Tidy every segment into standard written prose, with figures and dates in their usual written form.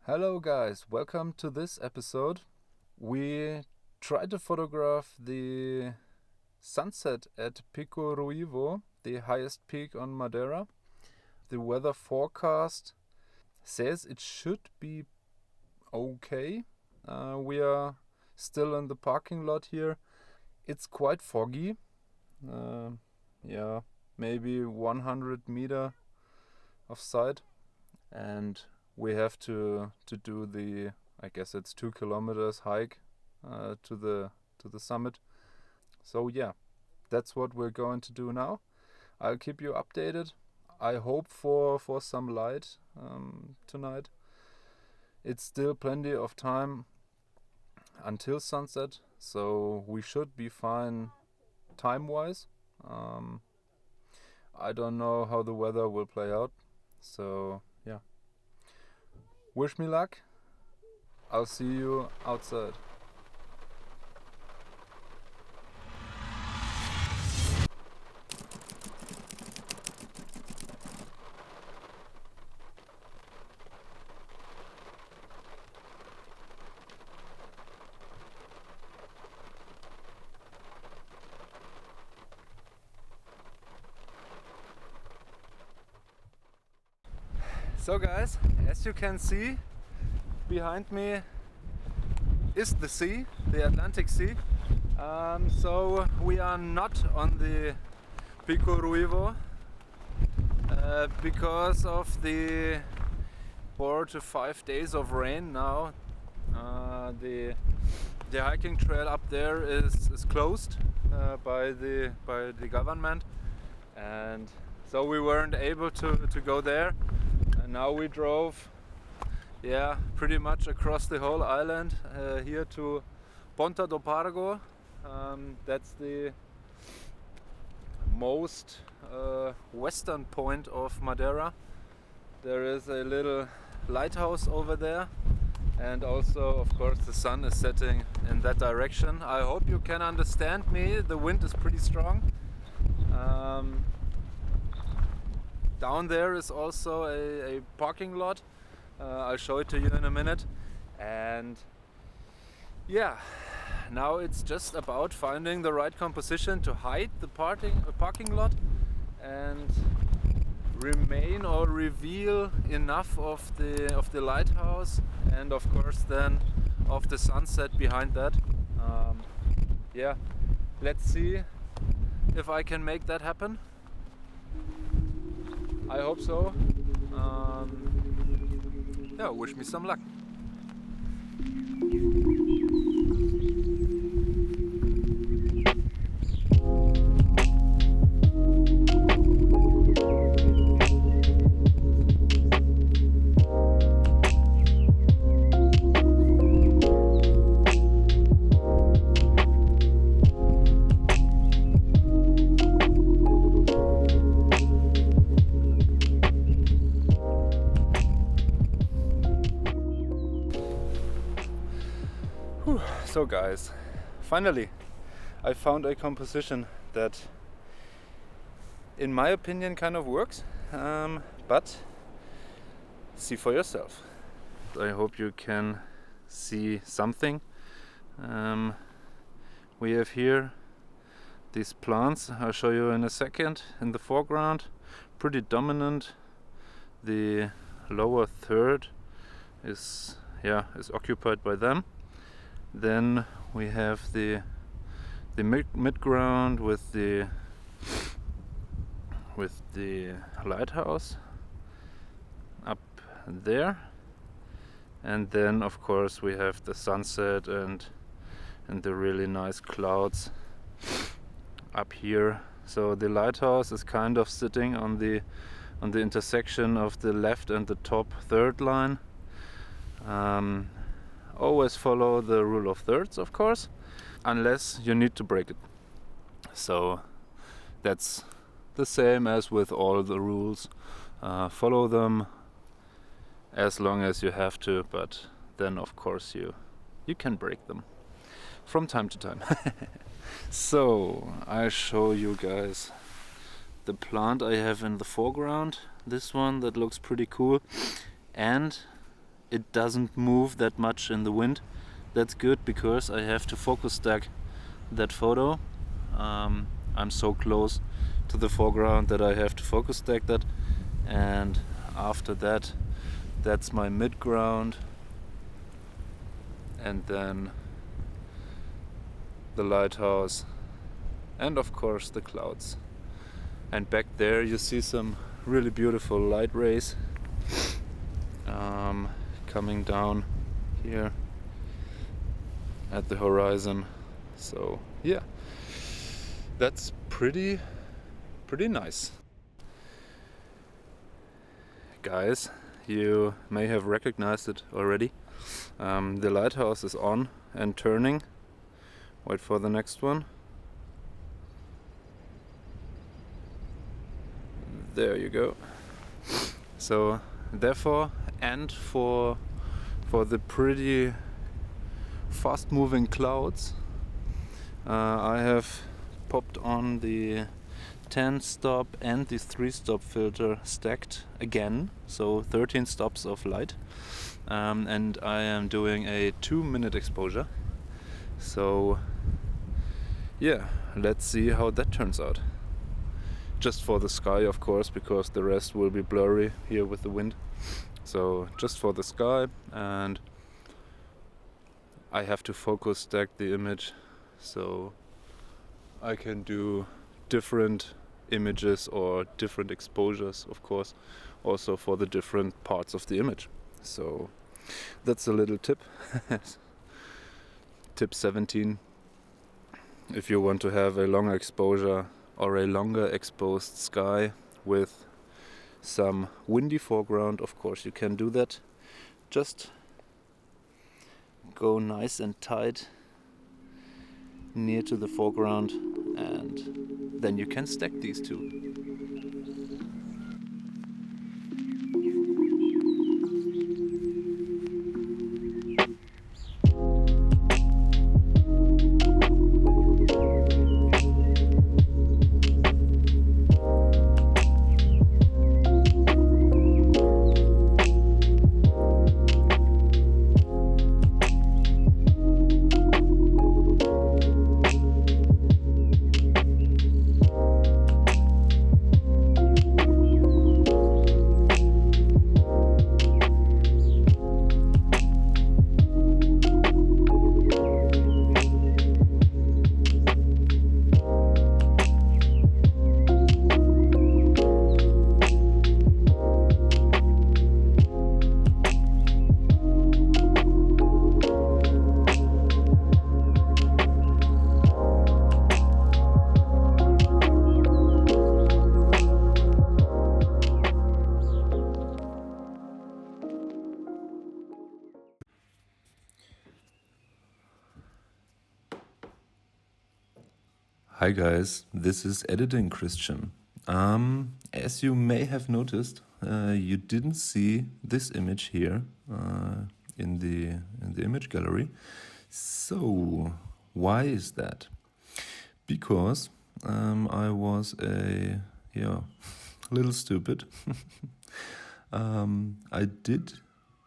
Hello guys, welcome to this episode. We tried to photograph the sunset at Pico Ruivo, the highest peak on Madeira. The weather forecast says it should be okay. We are still in the parking lot here. It's quite foggy. Maybe 100 meter of sight, and we have to do the, I guess it's 2 kilometers hike to the summit. So yeah, that's what we're going to do now. I'll keep you updated. I hope for some light tonight. It's still plenty of time until sunset, so we should be fine time-wise. I don't know how the weather will play out, so yeah. Wish me luck. I'll see you outside. So guys, as you can see, behind me is the sea, the Atlantic Sea. So we are not on the Pico Ruivo because of the 4 to 5 days of rain now. The hiking trail up there is closed by the government, and so we weren't able to go there. And now we drove, pretty much across the whole island here to Ponta da Pargo. That's the most western point of Madeira. There is a little lighthouse over there, and also, of course, the sun is setting in that direction. I hope you can understand me. The wind is pretty strong. Down there is also a parking lot. I'll show it to you in a minute. And yeah, now it's just about finding the right composition to hide the parking lot and remain or reveal enough of the lighthouse, and of course then of the sunset behind that. Let's see if I can make that happen. I hope so. Wish me some luck. So guys, finally I found a composition that in my opinion kind of works, but see for yourself. I hope you can see something. We have here these plants, I'll show you in a second, in the foreground, pretty dominant. The lower third is occupied by them. Then we have the mid-ground with the lighthouse up there, and then of course we have the sunset and the really nice clouds up here. So the lighthouse is kind of sitting on the intersection of the left and the top third line. Always follow the rule of thirds, of course, unless you need to break it. So that's the same as with all the rules. Follow them as long as you have to, but then of course you can break them from time to time. So I'll show you guys the plant I have in the foreground. This one that looks pretty cool, and it doesn't move that much in the wind. That's good because I have to focus stack that photo. I'm so close to the foreground that I have to focus stack that, and after that, that's my midground, and then the lighthouse, and of course the clouds. And back there you see some really beautiful light rays coming down here at the horizon. So yeah, that's pretty nice. Guys, you may have recognized it already. The lighthouse is on and turning. Wait for the next one. There you go. So therefore, and for the pretty fast moving clouds, I have popped on the 10 stop and the 3 stop filter stacked again, so 13 stops of light, and I am doing a 2-minute exposure. So yeah, let's see how that turns out. Just for the sky, of course, because the rest will be blurry here with the wind. So just for the sky, and I have to focus stack the image so I can do different images or different exposures, of course, also for the different parts of the image. So that's a little tip. Tip 17. If you want to have a longer exposure or a longer exposed sky with some windy foreground, of course you can do that. Just go nice and tight near to the foreground, and then you can stack these two. Hi guys, this is Editing Christian. As you may have noticed, you didn't see this image here in the image gallery. So why is that? Because I was a little stupid. I did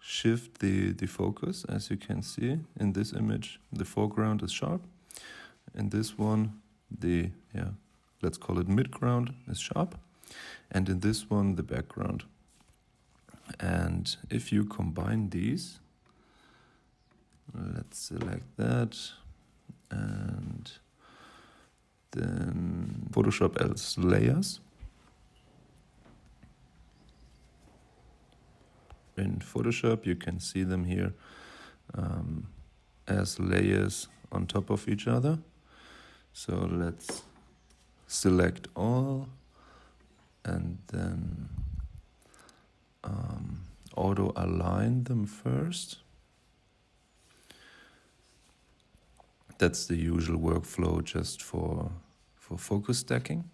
shift the focus, as you can see in this image. The foreground is sharp. In this one, the let's call it midground is sharp, and in this one the background. And if you combine these, let's select that, and then Photoshop as layers. In Photoshop you can see them here as layers on top of each other. So let's select all, and then auto align them first. That's the usual workflow just for focus stacking.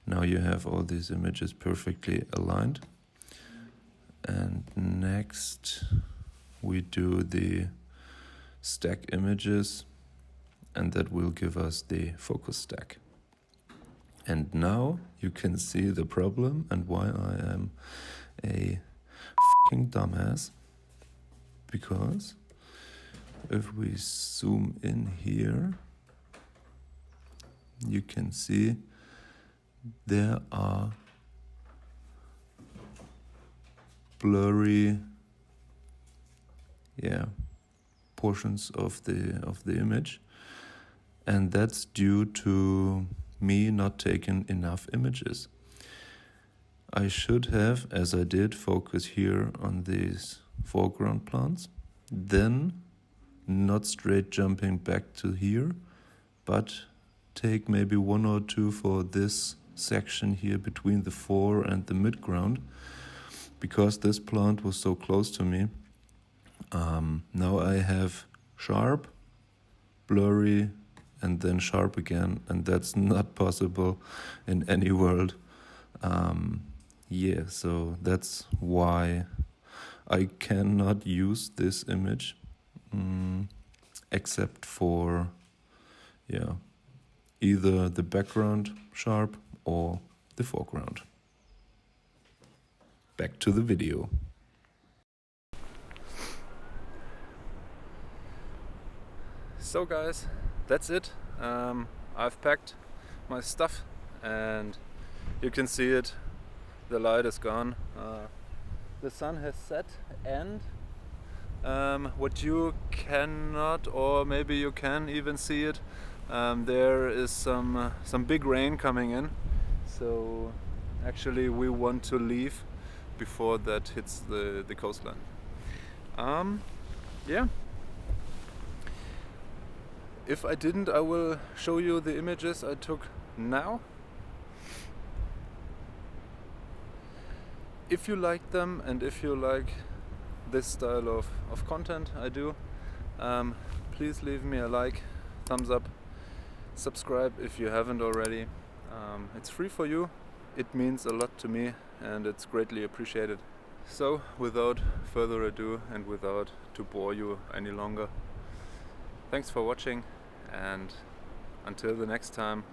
Now you have all these images perfectly aligned. And next we do the stack images, and that will give us the focus stack. And now you can see the problem and why I am a f***ing dumbass. because if we zoom in here, you can see there are blurry portions of the image, and that's due to me not taking enough images. I should have, as I did, focus here on these foreground plants, then not straight jumping back to here, but take maybe one or two for this section here between the fore and the midground, because this plant was so close to me. Now I have sharp, blurry, and then sharp again, and that's not possible in any world. So that's why I cannot use this image except for either the background sharp or the foreground. Back to the video. So guys, that's it. I've packed my stuff and you can see it. The light is gone. The sun has set, and what you cannot, or maybe you can even see it, there is some big rain coming in. So actually we want to leave before that hits the coastline. If I didn't, I will show you the images I took now. If you like them and if you like this style of content I do, please leave me a like, thumbs up, subscribe if you haven't already. It's free for you, it means a lot to me and it's greatly appreciated. So without further ado and without to bore you any longer, thanks for watching, and until the next time,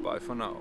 bye for now.